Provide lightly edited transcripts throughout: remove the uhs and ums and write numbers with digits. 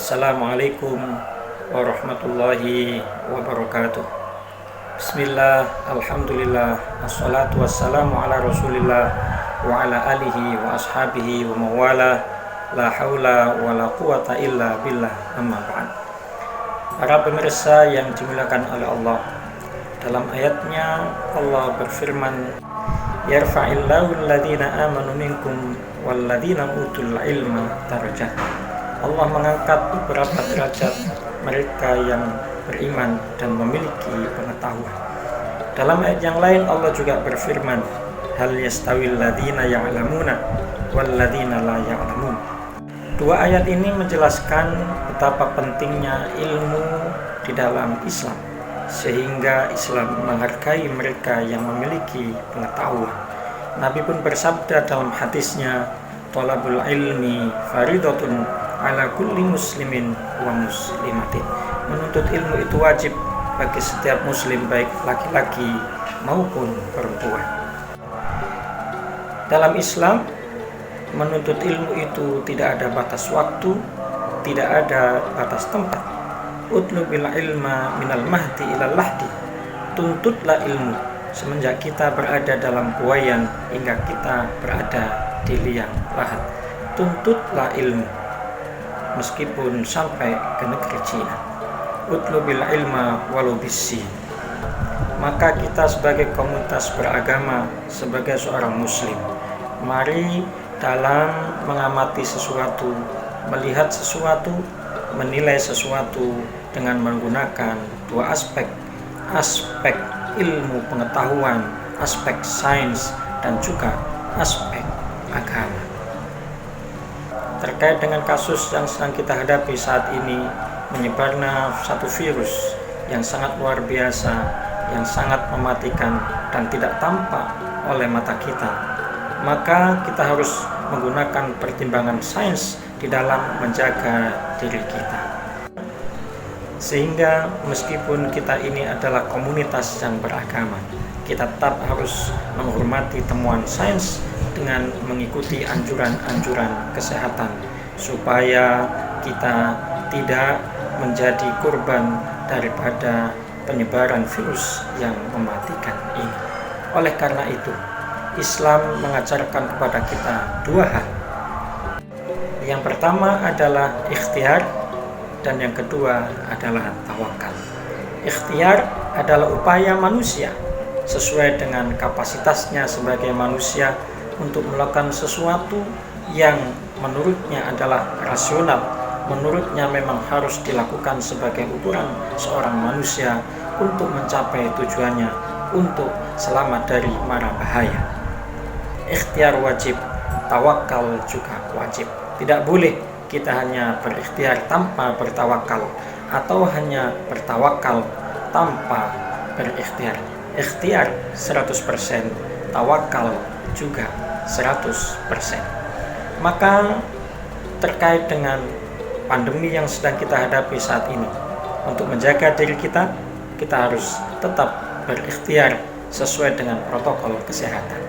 Assalamualaikum warahmatullahi wabarakatuh. Bismillah, alhamdulillah, assalatu wassalamu ala rasulillah wa ala alihi wa ashabihi wa mawala, la hawla wa la quwata illa billah, amma ba'd. Para pemirsa yang dimuliakan oleh Allah, dalam ayatnya Allah berfirman, yarfa'illahu alladhina amanu minkum walladhina utul ilma darajat. Allah mengangkat beberapa derajat mereka yang beriman dan memiliki pengetahuan. Dalam ayat yang lain Allah juga berfirman, hal yastawil ladina ya'lamuna wal ladina la ya'lamun. Dua ayat ini menjelaskan betapa pentingnya ilmu di dalam Islam, sehingga Islam menghargai mereka yang memiliki pengetahuan. Nabi pun bersabda dalam hadisnya, thalabul ilmi faridatun ala kulli muslimin wa muslimatin. Menuntut ilmu itu wajib bagi setiap muslim, baik laki-laki maupun perempuan. Dalam Islam, menuntut ilmu itu tidak ada batas waktu, tidak ada batas tempat. Utlubil ilma minal mahdi ilal lahdi. Tuntutlah ilmu semenjak kita berada dalam buayan hingga kita berada di liang lahat. Tuntutlah ilmu meskipun sampai ke negeri Cina. Utlubil ilma walau bisin. Maka kita sebagai komunitas beragama, sebagai seorang muslim, mari dalam mengamati sesuatu, melihat sesuatu, menilai sesuatu dengan menggunakan dua aspek ilmu pengetahuan, aspek sains, dan juga aspek agama. Terkait dengan kasus yang sedang kita hadapi saat ini, menyebarnya satu virus yang sangat luar biasa, yang sangat mematikan dan tidak tampak oleh mata kita, maka kita harus menggunakan pertimbangan sains di dalam menjaga diri kita. Sehingga meskipun kita ini adalah komunitas yang beragama, kita tetap harus menghormati temuan sains dengan mengikuti anjuran-anjuran kesehatan, supaya kita tidak menjadi korban daripada penyebaran virus yang mematikan ini. Oleh karena itu, Islam mengajarkan kepada kita dua hal. Yang pertama adalah ikhtiar, dan yang kedua adalah tawakal. Ikhtiar adalah upaya manusia sesuai dengan kapasitasnya sebagai manusia untuk melakukan sesuatu yang menurutnya adalah rasional, menurutnya memang harus dilakukan sebagai ukuran seorang manusia untuk mencapai tujuannya, untuk selamat dari mara bahaya. Ikhtiar wajib, tawakal juga wajib. Tidak boleh kita hanya berikhtiar tanpa bertawakal, atau hanya bertawakal tanpa berikhtiar. Ikhtiar 100%, tawakal juga 100%. Maka terkait dengan pandemi yang sedang kita hadapi saat ini, untuk menjaga diri kita, kita harus tetap berikhtiar sesuai dengan protokol kesehatan.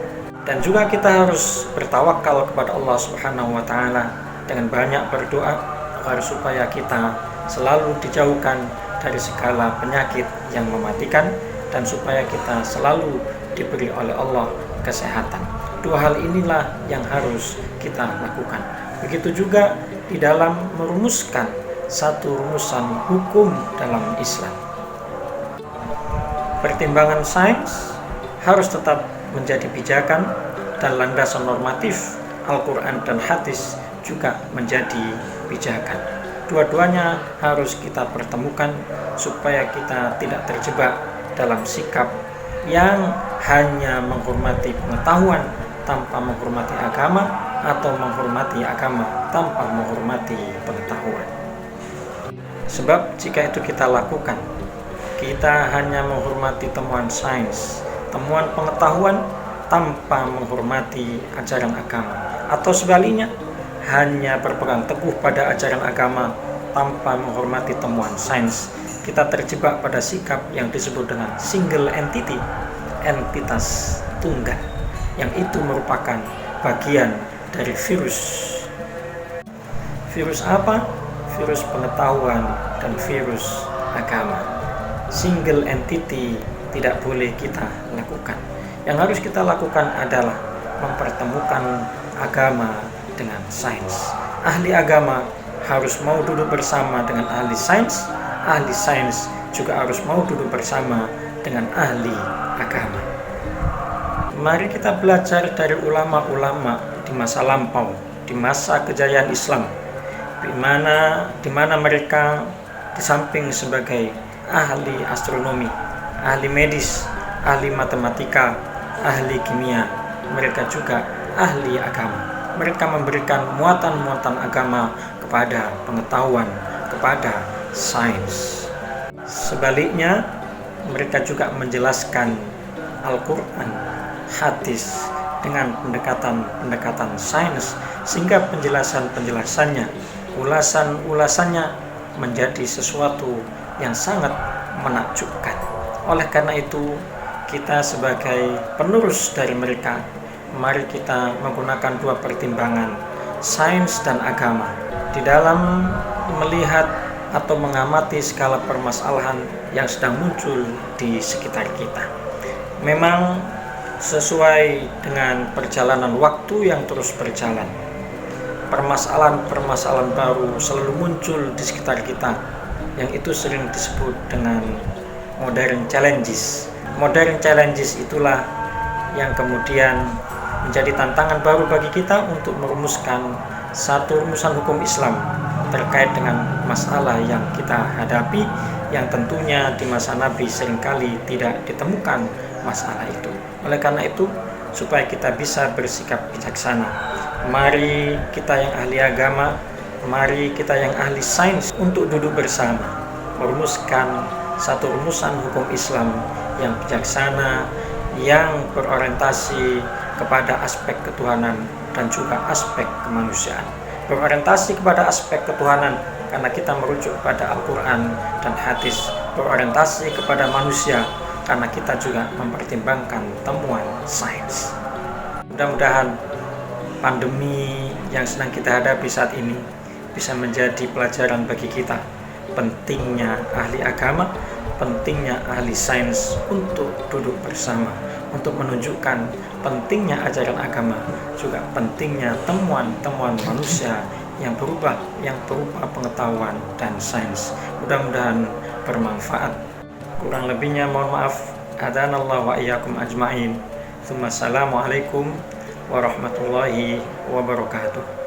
Dan juga kita harus bertawakal kepada Allah Subhanahu wa Ta'ala dengan banyak berdoa agar supaya kita selalu dijauhkan dari segala penyakit yang mematikan, dan supaya kita selalu diberi oleh Allah kesehatan. Dua hal inilah yang harus kita lakukan. Begitu juga di dalam merumuskan satu rumusan hukum dalam Islam. Pertimbangan sains harus tetap menjadi pijakan, dan landasan normatif Al-Quran dan hadis juga menjadi pijakan. Dua-duanya harus kita pertemukan supaya kita tidak terjebak dalam sikap yang hanya menghormati pengetahuan tanpa menghormati agama, atau menghormati agama tanpa menghormati pengetahuan. Sebab jika itu kita lakukan, kita hanya menghormati temuan sains, temuan pengetahuan tanpa menghormati ajaran agama, atau sebaliknya, hanya berpegang teguh pada ajaran agama tanpa menghormati temuan sains, kita terjebak pada sikap yang disebut dengan single entity, entitas tunggal, yang itu merupakan bagian dari virus. Virus apa? virus pengetahuan, dan virus agama. Single entity tidak boleh kita lakukan. Yang harus kita lakukan adalah mempertemukan agama dengan sains. Ahli agama harus mau duduk bersama dengan ahli sains juga harus mau duduk bersama dengan ahli agama. Mari kita belajar dari ulama-ulama di masa lampau, di masa kejayaan Islam, di mana mereka di samping sebagai ahli astronomi, ahli medis, ahli matematika, ahli kimia, mereka juga ahli agama. Mereka memberikan muatan-muatan agama kepada pengetahuan, kepada sains. Sebaliknya, mereka juga menjelaskan Al-Quran, hadis dengan pendekatan sains, sehingga penjelasannya, ulasannya menjadi sesuatu yang sangat menakjubkan. Oleh karena itu, kita sebagai penerus dari mereka, mari kita menggunakan dua pertimbangan, sains dan agama, di dalam melihat atau mengamati skala permasalahan yang sedang muncul di sekitar kita. Memang sesuai dengan perjalanan waktu yang terus berjalan, permasalahan-permasalahan baru selalu muncul di sekitar kita, yang itu sering disebut dengan modern challenges. Modern challenges itulah yang kemudian menjadi tantangan baru bagi kita untuk merumuskan satu rumusan hukum Islam terkait dengan masalah yang kita hadapi, yang tentunya di masa Nabi seringkali tidak ditemukan masalah itu. Oleh karena itu, supaya kita bisa bersikap bijaksana, mari kita yang ahli agama, mari kita yang ahli sains untuk duduk bersama, merumuskan satu rumusan hukum Islam yang bijaksana, yang berorientasi kepada aspek ketuhanan dan juga aspek kemanusiaan. Berorientasi kepada aspek ketuhanan karena kita merujuk kepada Al-Quran dan hadis. Berorientasi kepada manusia karena kita juga mempertimbangkan temuan sains. Mudah-mudahan pandemi yang sedang kita hadapi saat ini bisa menjadi pelajaran bagi kita, pentingnya ahli agama, pentingnya ahli sains untuk duduk bersama, untuk menunjukkan pentingnya ajaran agama, juga pentingnya temuan-temuan manusia yang berupa pengetahuan dan sains. Mudah-mudahan bermanfaat. Kurang lebihnya mohon maaf. Hadanallahu wa iyyakum ajma'in. Assalamualaikum warahmatullahi wabarakatuh.